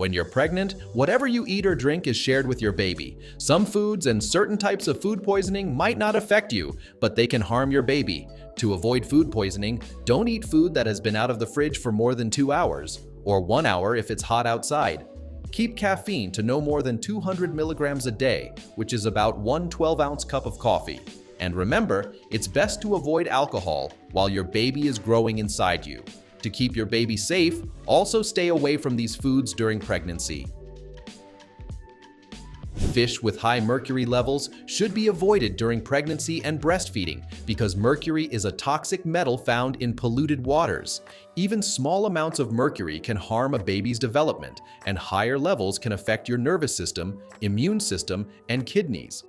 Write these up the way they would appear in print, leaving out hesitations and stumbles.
When you're pregnant, whatever you eat or drink is shared with your baby. Some foods and certain types of food poisoning might not affect you, but they can harm your baby. To avoid food poisoning, don't eat food that has been out of the fridge for more than 2 hours, or 1 hour if it's hot outside. Keep caffeine to no more than 200 milligrams a day, which is about 1 12-ounce cup of coffee. And remember, it's best to avoid alcohol while your baby is growing inside you. To keep your baby safe, also stay away from these foods during pregnancy. Fish with high mercury levels should be avoided during pregnancy and breastfeeding because mercury is a toxic metal found in polluted waters. Even small amounts of mercury can harm a baby's development, and higher levels can affect your nervous system, immune system, and kidneys.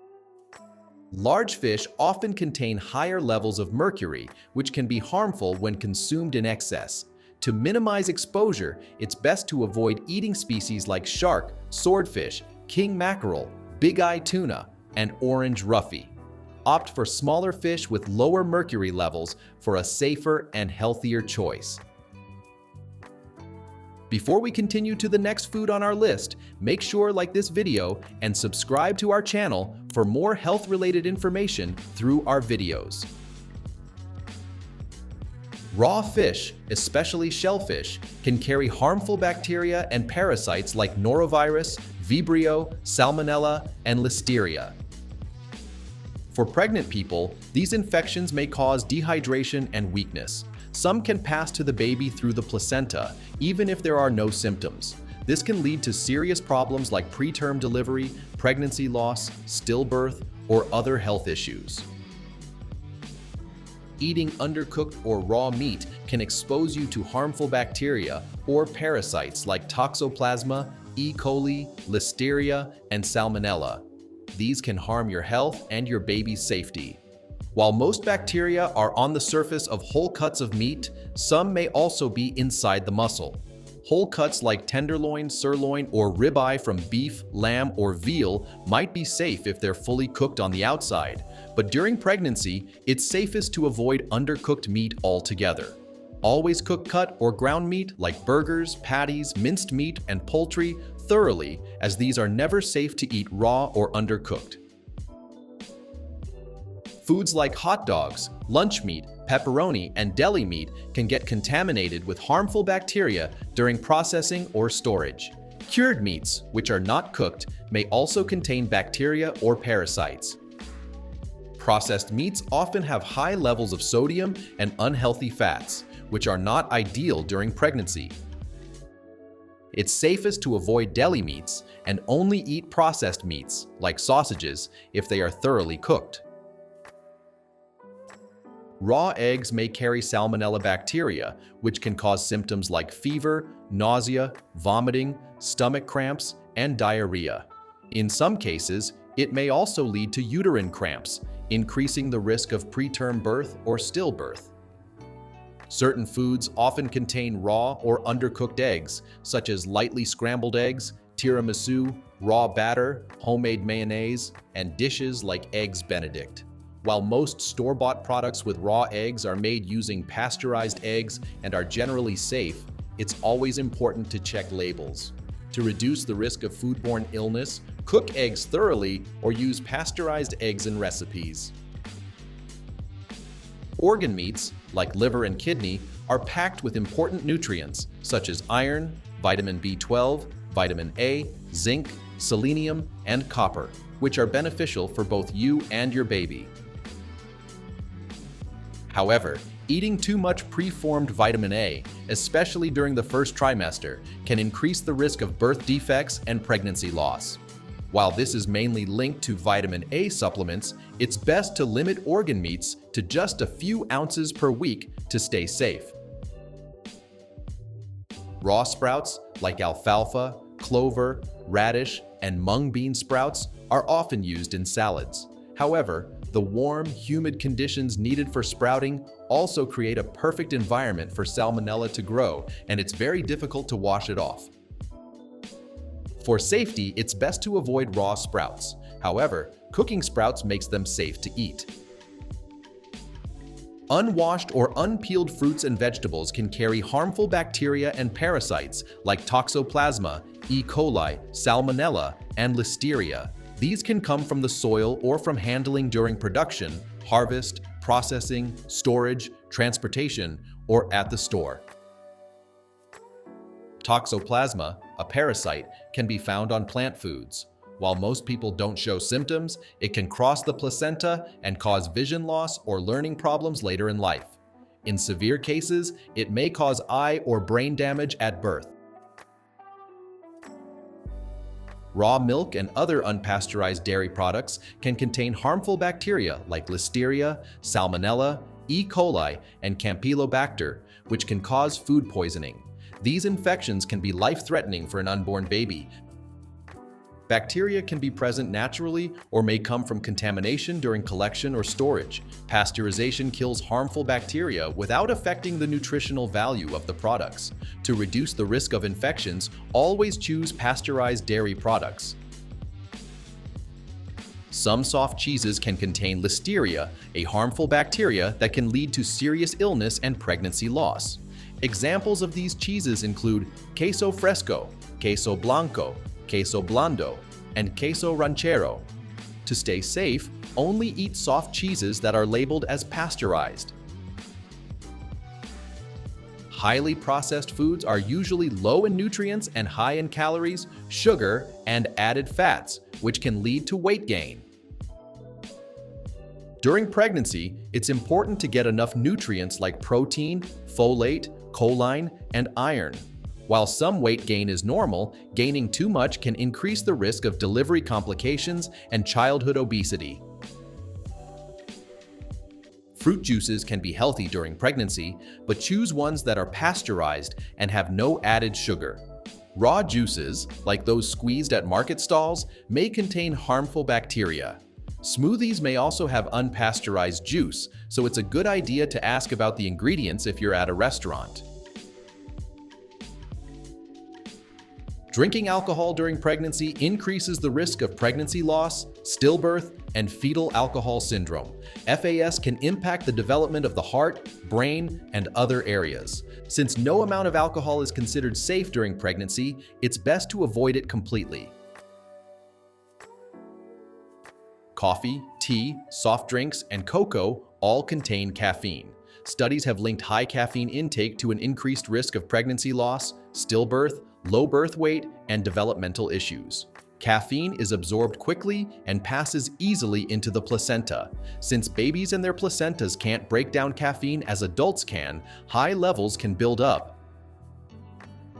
Large fish often contain higher levels of mercury, which can be harmful when consumed in excess. To minimize exposure, it's best to avoid eating species like shark, swordfish, king mackerel, big-eye tuna, and orange roughy. Opt for smaller fish with lower mercury levels for a safer and healthier choice. Before we continue to the next food on our list, make sure to like this video and subscribe to our channel for more health-related information through our videos. Raw fish, especially shellfish, can carry harmful bacteria and parasites like norovirus, Vibrio, Salmonella, and Listeria. For pregnant people, these infections may cause dehydration and weakness. Some can pass to the baby through the placenta, even if there are no symptoms. This can lead to serious problems like preterm delivery, pregnancy loss, stillbirth, or other health issues. Eating undercooked or raw meat can expose you to harmful bacteria or parasites like Toxoplasma, E. coli, Listeria, and Salmonella. These can harm your health and your baby's safety. While most bacteria are on the surface of whole cuts of meat, some may also be inside the muscle. Whole cuts like tenderloin, sirloin, or ribeye from beef, lamb, or veal might be safe if they're fully cooked on the outside, but during pregnancy, it's safest to avoid undercooked meat altogether. Always cook cut or ground meat like burgers, patties, minced meat, and poultry thoroughly, as these are never safe to eat raw or undercooked. Foods like hot dogs, lunch meat, pepperoni, and deli meat can get contaminated with harmful bacteria during processing or storage. Cured meats, which are not cooked, may also contain bacteria or parasites. Processed meats often have high levels of sodium and unhealthy fats, which are not ideal during pregnancy. It's safest to avoid deli meats and only eat processed meats, like sausages, if they are thoroughly cooked. Raw eggs may carry salmonella bacteria, which can cause symptoms like fever, nausea, vomiting, stomach cramps, and diarrhea. In some cases, it may also lead to uterine cramps, increasing the risk of preterm birth or stillbirth. Certain foods often contain raw or undercooked eggs, such as lightly scrambled eggs, tiramisu, raw batter, homemade mayonnaise, and dishes like Eggs Benedict. While most store-bought products with raw eggs are made using pasteurized eggs and are generally safe, it's always important to check labels. To reduce the risk of foodborne illness, cook eggs thoroughly or use pasteurized eggs in recipes. Organ meats, like liver and kidney, are packed with important nutrients such as iron, vitamin B12, vitamin A, zinc, selenium, and copper, which are beneficial for both you and your baby. However, eating too much preformed vitamin A, especially during the first trimester, can increase the risk of birth defects and pregnancy loss. While this is mainly linked to vitamin A supplements, it's best to limit organ meats to just a few ounces per week to stay safe. Raw sprouts like alfalfa, clover, radish, and mung bean sprouts are often used in salads. However, the warm, humid conditions needed for sprouting also create a perfect environment for salmonella to grow, and it's very difficult to wash it off. For safety, it's best to avoid raw sprouts. However, cooking sprouts makes them safe to eat. Unwashed or unpeeled fruits and vegetables can carry harmful bacteria and parasites like Toxoplasma, E. coli, Salmonella, and Listeria. These can come from the soil or from handling during production, harvest, processing, storage, transportation, or at the store. Toxoplasma, a parasite, can be found on plant foods. While most people don't show symptoms, it can cross the placenta and cause vision loss or learning problems later in life. In severe cases, it may cause eye or brain damage at birth. Raw milk and other unpasteurized dairy products can contain harmful bacteria like Listeria, Salmonella, E. coli, and Campylobacter, which can cause food poisoning. These infections can be life-threatening for an unborn baby. Bacteria can be present naturally or may come from contamination during collection or storage. Pasteurization kills harmful bacteria without affecting the nutritional value of the products. To reduce the risk of infections, always choose pasteurized dairy products. Some soft cheeses can contain Listeria, a harmful bacteria that can lead to serious illness and pregnancy loss. Examples of these cheeses include queso fresco, queso blanco, queso blando, and queso ranchero. To stay safe, only eat soft cheeses that are labeled as pasteurized. Highly processed foods are usually low in nutrients and high in calories, sugar, and added fats, which can lead to weight gain. During pregnancy, it's important to get enough nutrients like protein, folate, choline, and iron. While some weight gain is normal, gaining too much can increase the risk of delivery complications and childhood obesity. Fruit juices can be healthy during pregnancy, but choose ones that are pasteurized and have no added sugar. Raw juices, like those squeezed at market stalls, may contain harmful bacteria. Smoothies may also have unpasteurized juice, so it's a good idea to ask about the ingredients if you're at a restaurant. Drinking alcohol during pregnancy increases the risk of pregnancy loss, stillbirth, and fetal alcohol syndrome. FAS can impact the development of the heart, brain, and other areas. Since no amount of alcohol is considered safe during pregnancy, it's best to avoid it completely. Coffee, tea, soft drinks, and cocoa all contain caffeine. Studies have linked high caffeine intake to an increased risk of pregnancy loss, stillbirth, low birth weight, and developmental issues. Caffeine is absorbed quickly and passes easily into the placenta. Since babies and their placentas can't break down caffeine as adults can, high levels can build up.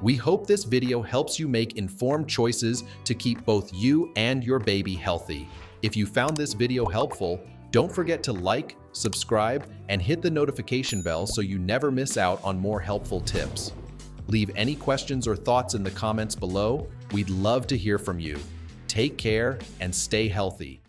We hope this video helps you make informed choices to keep both you and your baby healthy. If you found this video helpful, don't forget to like, subscribe, and hit the notification bell so you never miss out on more helpful tips. Leave any questions or thoughts in the comments below. We'd love to hear from you. Take care and stay healthy.